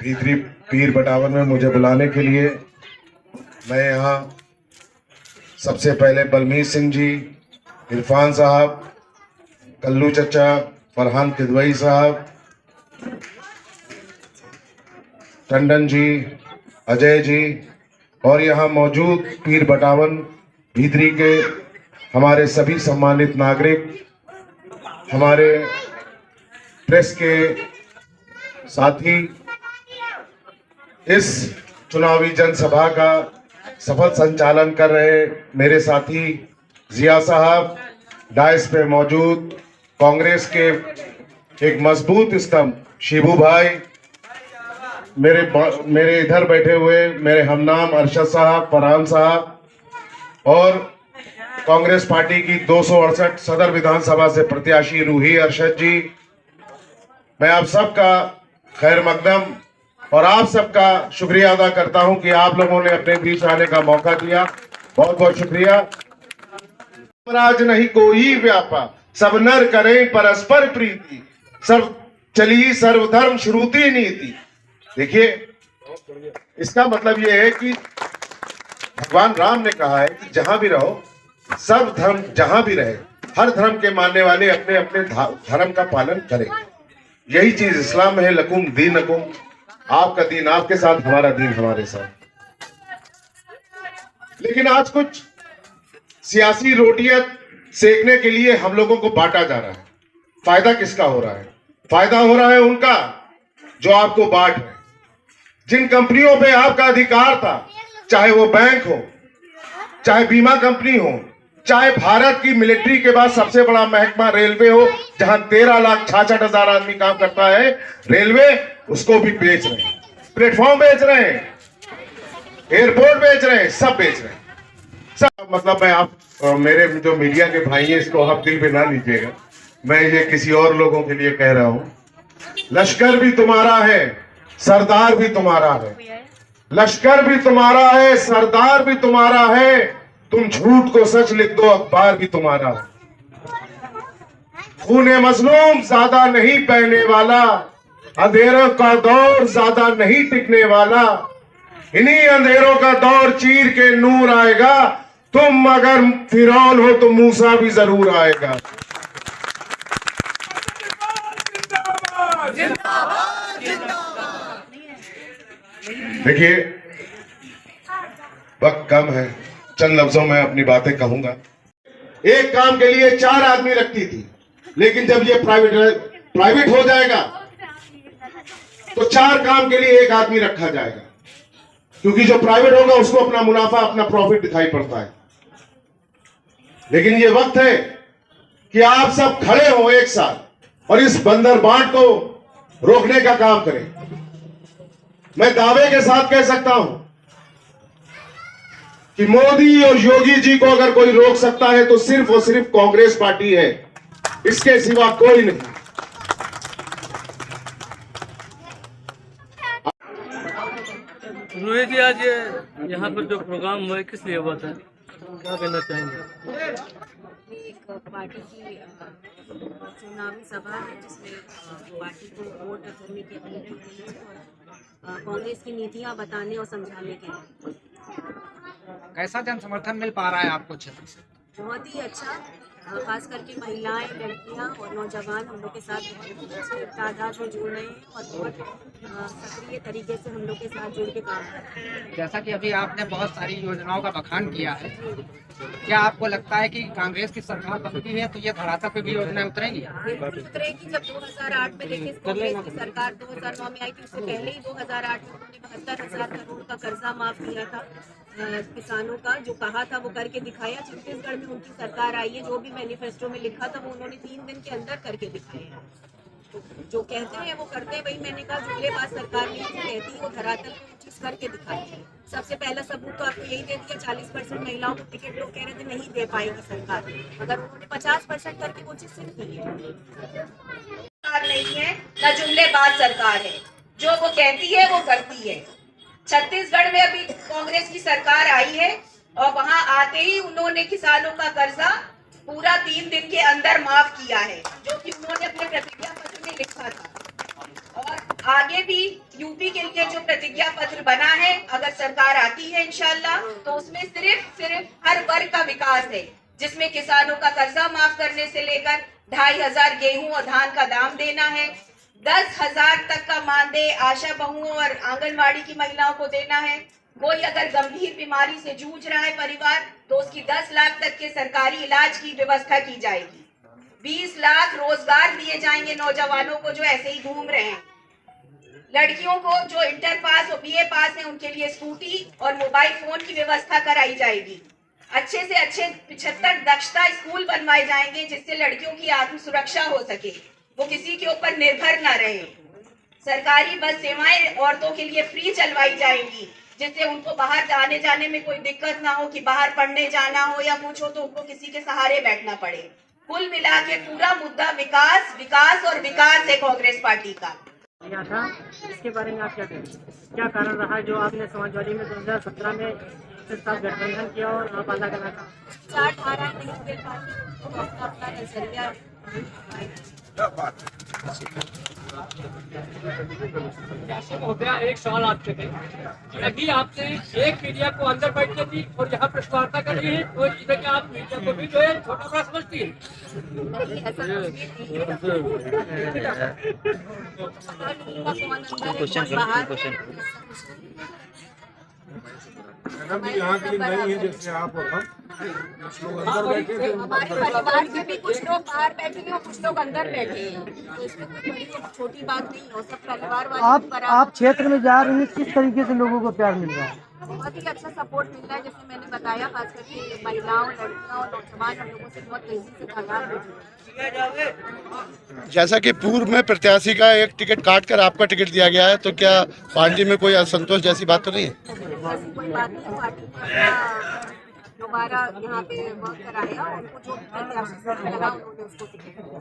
भीतरी पीर बटावन में मुझे बुलाने के लिए। मैं यहाँ सबसे पहले बलमीत सिंह जी, इरफान साहब, कल्लू चचा, फरहान किदवई साहब, टंडन जी, अजय जी और यहाँ मौजूद पीर बटावन भीतरी के हमारे सभी सम्मानित नागरिक, हमारे प्रेस के साथी, इस चुनावी जनसभा का सफल संचालन कर रहे मेरे साथी जिया साहब, डायस पे मौजूद कांग्रेस के एक मजबूत स्तंभ शिबू भाई, मेरे इधर बैठे हुए मेरे हमनाम अरशद साहब, फरहान साहब और कांग्रेस पार्टी की 268 सदर विधानसभा से प्रत्याशी रूही अरशद जी, मैं आप सबका खैर मकदम और आप सबका शुक्रिया अदा करता हूं कि आप लोगों ने अपने बीच आने का मौका दिया। बहुत बहुत शुक्रिया। राज नहीं कोई व्यापा, सब नर करें परस्पर प्रीति, सब चली सर्वधर्म श्रुति नीति। देखिए, इसका मतलब यह है कि भगवान राम ने कहा है कि जहां भी रहो, सब धर्म जहां भी रहे, हर धर्म के मानने वाले अपने अपने धर्म का पालन करें। यही चीज इस्लाम में है, लकुम दीनकुम, आपका दीन आपके साथ, हमारा दीन हमारे साथ। लेकिन आज कुछ सियासी रोटियां सेकने के लिए हम लोगों को बांटा जा रहा है। फायदा किसका हो रहा है? फायदा हो रहा है उनका जो आपको बांट रहे हैं। जिन कंपनियों पे आपका अधिकार था, चाहे वो बैंक हो, चाहे बीमा कंपनी हो, चाहे भारत की मिलिट्री के बाद सबसे बड़ा महकमा रेलवे हो, जहां 13,66,000 आदमी काम करता है, रेलवे उसको भी बेच रहे हैं, प्लेटफॉर्म बेच रहे हैं, एयरपोर्ट बेच रहे हैं, सब बेच रहे हैं सब। मतलब मैं आप मेरे जो मीडिया के भाई हैं, इसको आप दिल पे ना लीजिएगा, मैं ये किसी और लोगों के लिए कह रहा हूं। लश्कर भी तुम्हारा है, सरदार भी तुम्हारा है, लश्कर भी तुम्हारा है, सरदार भी तुम्हारा है, तुम झूठ को सच लिख दो, अखबार भी तुम्हारा है। खूने मजलूम ज्यादा नहीं पहने वाला, अंधेरों का दौर ज्यादा नहीं टिकने वाला, इन्हीं अंधेरों का दौर चीर के नूर आएगा, तुम अगर फिरौन हो तो मूसा भी जरूर आएगा। देखिए, वक्त कम है, चंद लफ्जों में अपनी बातें कहूंगा। एक काम के लिए 4 आदमी रखती थी, लेकिन जब ये प्राइवेट हो जाएगा तो 4 काम के लिए 1 आदमी रखा जाएगा, क्योंकि जो प्राइवेट होगा उसको अपना मुनाफा, अपना प्रॉफिट दिखाई पड़ता है। लेकिन ये वक्त है कि आप सब खड़े हो एक साथ और इस बंदर बांट को रोकने का काम करें। मैं दावे के साथ कह सकता हूं कि मोदी और योगी जी को अगर कोई रोक सकता है तो सिर्फ और सिर्फ कांग्रेस पार्टी है, इसके सिवा कोई नहीं। रोहित जी, आज यहाँ पर जो प्रोग्राम हुआ है किस लिए हुआ था, क्या कहना चाहेंगे? एक पार्टी की चुनावी सभा है जिसमें पार्टी को वोट करने की अपील की गई है और कांग्रेस की नीतियां बताने और समझाने के लिए। कैसा जन समर्थन मिल पा रहा है आपको क्षेत्र से? बहुत ही अच्छा, खास करके महिलाएं, लड़कियां और नौजवान हम लोग के साथ बहुत अच्छी तादाद में जुड़ रहे हैं और बहुत सक्रिय तरीके से हम लोग के साथ जुड़ के काम कर रहे हैं। जैसा कि अभी आपने बहुत सारी योजनाओं का बखान किया है, क्या आपको लगता है कि कांग्रेस की सरकार बनती है तो ये धरातल पे भी योजनाएं उतरेंगी? बिल्कुल उतरेगी। जब 2008 में देखिए कांग्रेस की सरकार 2009 में आई थी, उससे पहले ही 2008 में उन्होंने 72,000 करोड़ का कर्जा माफ किया था किसानों का, जो कहा था वो करके दिखाया। छत्तीसगढ़ में उनकी सरकार आई है, जो भी मैनिफेस्टो में लिखा था वो उन्होंने 3 दिन के अंदर करके दिखाया। तो जो कहते हैं वो करते हैं, वही मैंने कहा जुमलेबाज सरकार नहीं कहती, वो धरातल पे वो चीज करके दिखाती है। सबसे पहला सबूत तो आपको यही दे दिया, 40% महिलाओं को टिकट लोग कह रहे थे नहीं दे पाएगी सरकार, मगर उन्होंने 50% करके वो चीज सिर्फ की है। सरकार नहीं है, न जुमलेबाज सरकार है, जो वो कहती है वो करती है। छत्तीसगढ़ में अभी कांग्रेस की सरकार आई है और वहां आते ही उन्होंने किसानों का कर्जा पूरा 3 दिन के अंदर माफ किया है, जो कि उन्होंने अपने प्रतिज्ञा पत्र में लिखा था। और आगे भी यूपी के लिए जो प्रतिज्ञा पत्र बना है, अगर सरकार आती है इंशाल्लाह, तो उसमें सिर्फ हर वर्ग का विकास है, जिसमें किसानों का कर्जा माफ करने से लेकर 2500 गेहूं और धान का दाम देना है, 10,000 तक का मानदेय आशा बहुओं और आंगनवाड़ी की महिलाओं को देना है। कोई अगर गंभीर बीमारी से जूझ रहा है परिवार, तो उसकी 10 लाख तक के सरकारी इलाज की व्यवस्था की जाएगी। 20 लाख रोजगार दिए जाएंगे नौजवानों को जो ऐसे ही घूम रहे हैं। लड़कियों को जो इंटर पास और बीए पास है, उनके लिए स्कूटी और मोबाइल फोन की व्यवस्था कराई जाएगी। अच्छे से अच्छे 75 दक्षता स्कूल बनवाए जाएंगे, जिससे लड़कियों की आत्म सुरक्षा हो सके, वो किसी के ऊपर निर्भर न रहे। सरकारी बस सेवाएं औरतों के लिए फ्री चलवाई जाएंगी, जिससे उनको बाहर आने जाने में कोई दिक्कत ना हो कि बाहर पढ़ने जाना हो या कुछ हो तो उनको किसी के सहारे बैठना पड़े। कुल मिला के पूरा मुद्दा विकास, विकास और विकास है कांग्रेस पार्टी का। किया था, इसके बारे में आप क्या कहेंगे? क्या कारण रहा जो आपने समाजवादी में 2017 में इसके साथ गठबंधन किया और आप अलग अलग? 4 धाराएं नहीं मिल पाती तो अपना नजरिया। हो गया। एक सवाल आपसे थे, यदि आपने एक मीडिया को अंदर बैठने दी और यहाँ प्रश्न वार्ता कर रही है, तो इसमें क्या आप मीडिया को भी जो है छोटा बड़ा समझती है? यहाँ के नहीं है जैसे आप और हम अंदर बैठे थे। हमारे परिवार के भी कुछ लोग बाहर बैठे हैं और कुछ लोग अंदर बैठे हैं, तो इसमें कोई बड़ी छोटी बात नहीं हो, सब परिवार वाले। आप क्षेत्र में जा रहे हैं, किस तरीके से लोगों को प्यार मिल रहा है? बहुत ही अच्छा सपोर्ट मिल रहा है, जैसे मैंने बताया, खास करके महिलाओं, लड़कियों और नौजवान हम लोगों से बहुत तेजी से तादाद बढ़ रही है। जैसा कि पूर्व में प्रत्याशी का एक टिकट काट कर आपका टिकट दिया गया है, तो क्या पार्टी में कोई असंतोष जैसी बात तो नहीं है? ऐसी कोई बात नहीं, पार्टी ने अपना दोबारा यहाँ पे वर्क कराया, उनको जो प्रत्याशी से लगा उन्होंने उसको टिकट दिया।